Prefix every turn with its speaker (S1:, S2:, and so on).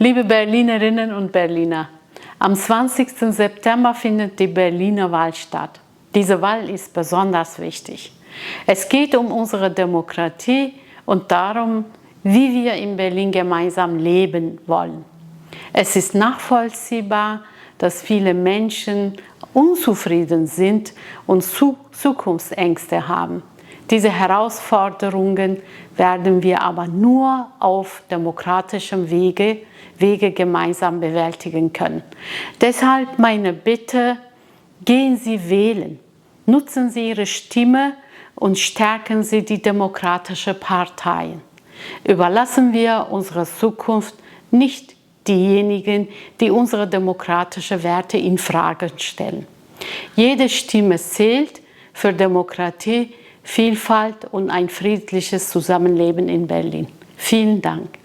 S1: Liebe Berlinerinnen und Berliner, am 20. September findet die Berliner Wahl statt. Diese Wahl ist besonders wichtig. Es geht um unsere Demokratie und darum, wie wir in Berlin gemeinsam leben wollen. Es ist nachvollziehbar, dass viele Menschen unzufrieden sind und Zukunftsängste haben. Diese Herausforderungen werden wir aber nur auf demokratischem Wege gemeinsam bewältigen können. Deshalb meine Bitte, gehen Sie wählen, nutzen Sie Ihre Stimme und stärken Sie die demokratischen Parteien. Überlassen wir unsere Zukunft nicht diejenigen, die unsere demokratischen Werte in Frage stellen. Jede Stimme zählt für Demokratie, Vielfalt und ein friedliches Zusammenleben in Berlin. Vielen Dank.